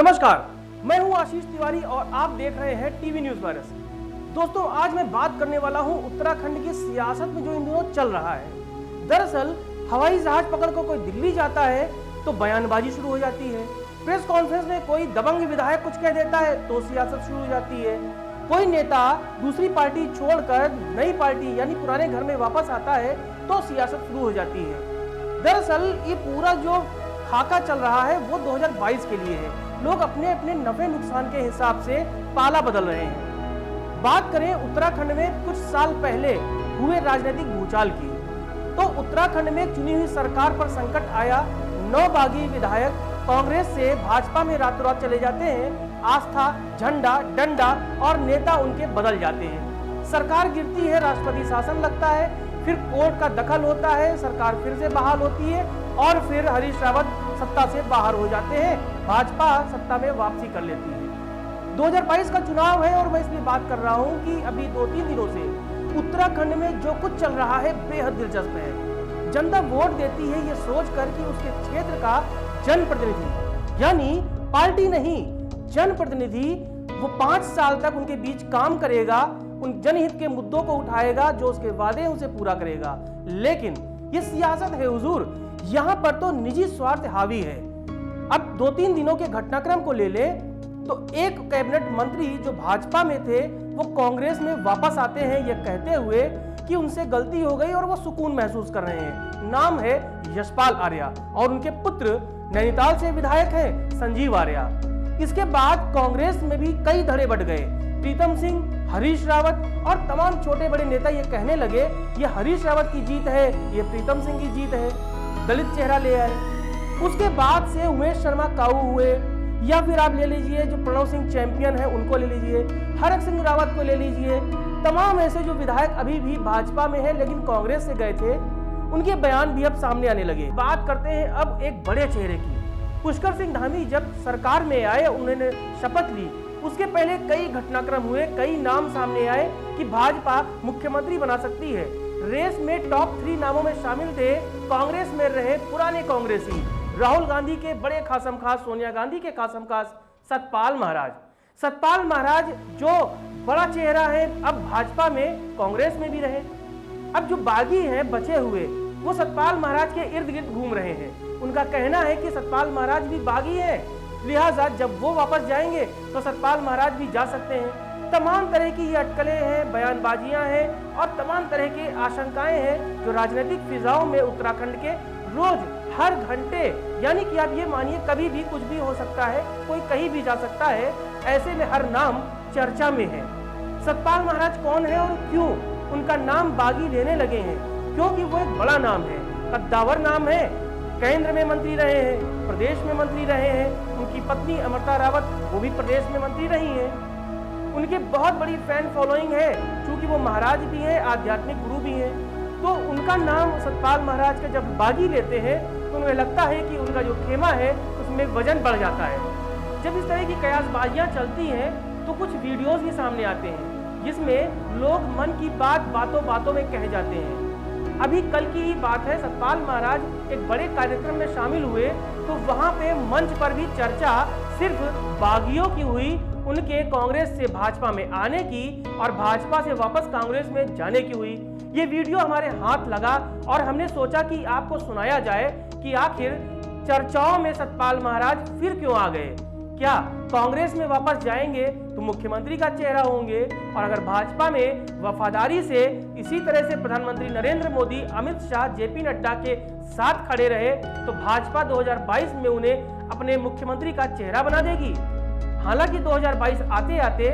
नमस्कार, मैं हूं आशीष तिवारी और आप देख रहे हैं टीवी न्यूज वायरस। दोस्तों, आज मैं बात करने वाला हूं उत्तराखंड की सियासत में जो इन दिनों चल रहा है। दरअसल हवाई जहाज पकड़ कर कोई दिल्ली जाता है तो बयानबाजी शुरू हो जाती है। प्रेस कॉन्फ्रेंस में कोई दबंग विधायक कुछ कह देता है तो सियासत शुरू हो जाती है। कोई नेता दूसरी पार्टी छोड़कर नई पार्टी यानी पुराने घर में वापस आता है तो सियासत शुरू हो जाती है। दरअसल ये पूरा जो खाका चल रहा है वो 2022 के लिए है। लोग अपने अपने नफे नुकसान के हिसाब से पाला बदल रहे हैं। बात करें उत्तराखंड में कुछ साल पहले हुए राजनीतिक भूचाल की, तो उत्तराखंड में चुनी हुई सरकार पर संकट आया। 9 बागी विधायक कांग्रेस से भाजपा में रातों रात चले जाते हैं। आस्था, झंडा, डंडा और नेता उनके बदल जाते हैं। सरकार गिरती है, राष्ट्रपति शासन लगता है, फिर कोर्ट का दखल होता है, सरकार फिर से बहाल होती है और फिर हरीश रावत सत्ता से बाहर हो जाते हैं। भाजपा सत्ता में वापसी कर लेती है। 2022 का चुनाव है और मैं इसलिए बात कर रहा हूं कि अभी 2-3 दिनों से उत्तराखंड में जो कुछ चल रहा है बेहद दिलचस्प है। जनता वोट देती है ये सोचकर कि उसके क्षेत्र का जनप्रतिनिधि यानी पार्टी नहीं, जनप्रतिनिधि वो 5 साल तक उनके बीच काम करेगा, उन जनहित के मुद्दों को उठाएगा, जो उसके वादे उसे पूरा करेगा। लेकिन ये सियासत है हुजूर, यहाँ पर तो निजी स्वार्थ हावी है। अब 2-3 दिनों के घटनाक्रम को ले ले तो एक कैबिनेट मंत्री जो भाजपा में थे वो कांग्रेस में वापस आते हैं ये कहते हुए कि उनसे गलती हो गई और वो सुकून महसूस कर रहे हैं। नाम है यशपाल आर्या और उनके पुत्र नैनीताल से विधायक हैं संजीव आर्या। इसके बाद कांग्रेस में भी कई धड़े बढ़ गए। प्रीतम सिंह, हरीश रावत और तमाम छोटे बड़े नेता ये कहने लगे ये हरीश रावत की जीत है, ये प्रीतम सिंह की जीत है, दलित चेहरा ले आए। उसके बाद से उमेश शर्मा काऊ हुए, या फिर आप ले लीजिए जो प्रणव सिंह चैंपियन है उनको ले लीजिए, हरक सिंह रावत को ले लीजिए। तमाम ऐसे जो विधायक अभी भी भाजपा में है लेकिन कांग्रेस से गए थे, उनके बयान भी अब सामने आने लगे। बात करते हैं अब एक बड़े चेहरे की। पुष्कर सिंह धामी जब सरकार में आए, उन्होंने शपथ ली, उसके पहले कई घटनाक्रम हुए, कई नाम सामने आए कि भाजपा मुख्यमंत्री बना सकती है। रेस में टॉप 3 नामों में शामिल थे कांग्रेस में रहे पुराने कांग्रेसी, राहुल गांधी के बड़े खासम खास, सोनिया गांधी के खासम खास सतपाल महाराज। सतपाल महाराज जो बड़ा चेहरा है, अब भाजपा में, कांग्रेस में भी रहे। अब जो बागी हैं बचे हुए वो सतपाल महाराज के इर्द गिर्द घूम रहे हैं। उनका कहना है कि सतपाल महाराज भी बागी है, लिहाजा जब वो वापस जाएंगे तो सतपाल महाराज भी जा सकते हैं। तमाम तरह की ये अटकलें हैं, बयानबाजियां हैं और तमाम तरह की आशंकाएं हैं जो राजनीतिक फिजाओं में उत्तराखंड के रोज हर घंटे, यानी कि आप ये मानिए कभी भी कुछ भी हो सकता है, कोई कहीं भी जा सकता है। ऐसे में हर नाम चर्चा में है। सतपाल महाराज कौन है और क्यों उनका नाम बागी लेने लगे हैं? क्योंकि वो एक बड़ा नाम है, कद्दावर नाम है। केंद्र में मंत्री रहे हैं, प्रदेश में मंत्री रहे हैं। उनकी पत्नी अमृता रावत वो भी प्रदेश में मंत्री रही हैं। उनके बहुत बड़ी फैन फॉलोइंग है, क्योंकि वो महाराज भी हैं, आध्यात्मिक गुरु भी हैं। तो उनका नाम सतपाल महाराज का जब बागी लेते हैं तो उन्हें लगता है कि उनका जो खेमा है उसमें वजन बढ़ जाता है। जब इस तरह की कयासबाजियां चलती हैं तो कुछ वीडियोस भी सामने आते हैं जिसमें लोग मन की बात बातों बातों में कह जाते हैं। अभी कल की ही बात है, सतपाल महाराज एक बड़े कार्यक्रम में शामिल हुए तो वहां पे मंच पर भी चर्चा सिर्फ बागियों की हुई, उनके कांग्रेस से भाजपा में आने की और भाजपा से वापस कांग्रेस में जाने की हुई। ये वीडियो हमारे हाथ लगा और हमने सोचा कि आपको सुनाया जाए कि आखिर चर्चाओं में सतपाल महाराज फिर क्यों आ गए। क्या कांग्रेस में वापस जाएंगे तो मुख्यमंत्री का चेहरा होंगे, और अगर भाजपा में वफादारी से इसी तरह से प्रधानमंत्री नरेंद्र मोदी, अमित शाह, जेपी नड्डा के साथ खड़े रहे तो भाजपा 2022 में उन्हें अपने मुख्यमंत्री का चेहरा बना देगी। हालांकि 2022 आते आते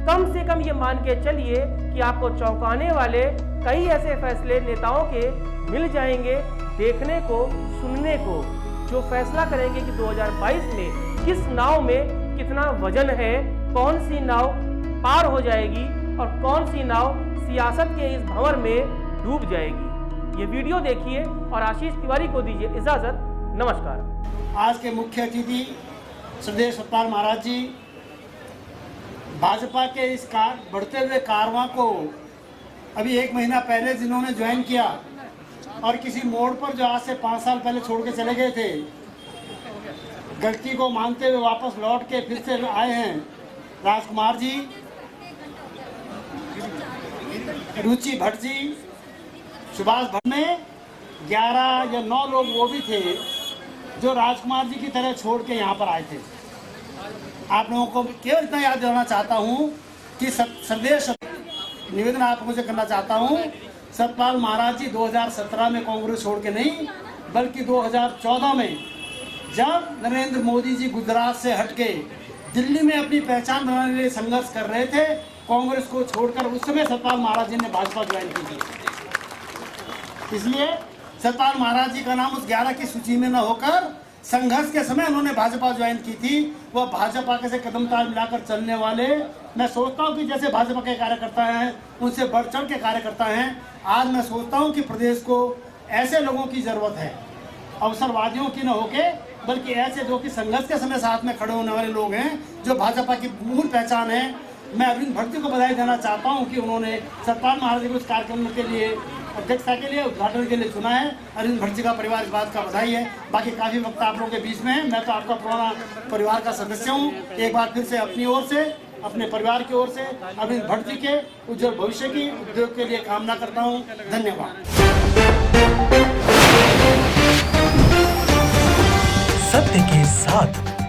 कम से कम ये मान के चलिए कि आपको चौंकाने वाले कई ऐसे फैसले नेताओं के मिल जाएंगे देखने को, सुनने को, जो फैसला करेंगे कि 2022 में किस नाव में कितना वजन है, कौन सी नाव पार हो जाएगी और कौन सी नाव सियासत के इस भंवर में डूब जाएगी। ये वीडियो देखिए और आशीष तिवारी को दीजिए इजाजत। नमस्कार। आज के मुख्य अतिथि श्रद्धेय सतपाल महाराज जी भाजपा के इस बढ़ते हुए कारवां को अभी 1 महीना पहले जिन्होंने ज्वाइन किया और किसी मोड़ पर जो आज से 5 साल पहले छोड़ के चले गए थे, गलती को मानते हुए वापस लौट के फिर से आए हैं राजकुमार जी, रुचि भट्ट जी, सुभाष भट्ट में 11 या 9 लोग वो भी थे जो राजकुमार जी की तरह छोड़ के यहाँ पर आए थे। आप लोगों को केवल इतना याद दिलाना चाहता हूँ कि संदेश निवेदन आप मुझे करना चाहता हूँ, सतपाल महाराज जी 2017 में कांग्रेस छोड़ के नहीं, बल्कि 2014 में जब नरेंद्र मोदी जी गुजरात से हटके दिल्ली में अपनी पहचान बनाने के लिए संघर्ष कर रहे थे, कांग्रेस को छोड़कर उस समय सतपाल महाराज जी ने भाजपा ज्वाइन की थी। इसलिए सतपाल महाराज जी का नाम उस 11 की सूची में न होकर संघर्ष के समय उन्होंने भाजपा ज्वाइन की थी। वह भाजपा के से कदम ताल मिलाकर चलने वाले, मैं सोचता हूँ कि जैसे भाजपा के कार्यकर्ता हैं उनसे बढ़ चढ़ के कार्यकर्ता हैं। आज मैं सोचता हूँ कि प्रदेश को ऐसे लोगों की ज़रूरत है, अवसरवादियों की न होके, बल्कि ऐसे जो कि संघर्ष के समय साथ में खड़े होने वाले लोग हैं, जो भाजपा की मूल पहचान है। मैं अरविंद भट्ट जी को बधाई देना चाहता हूं कि उन्होंने सतपाल महाराज जी को इस कार्यक्रम के लिए, अध्यक्षता के लिए, उद्घाटन के लिए चुना है। अरविंद भट्ट जी का परिवार इस बात का बधाई है। बाकी काफ़ी वक्त आप लोगों के बीच में है, मैं तो आपका पुराना परिवार का सदस्य हूँ। एक बार फिर से अपनी ओर से, अपने परिवार की ओर से अरविंद भट्ट जी के उज्जवल भविष्य की, उद्योग के लिए कामना करता हूँ। धन्यवाद। सत्य के साथ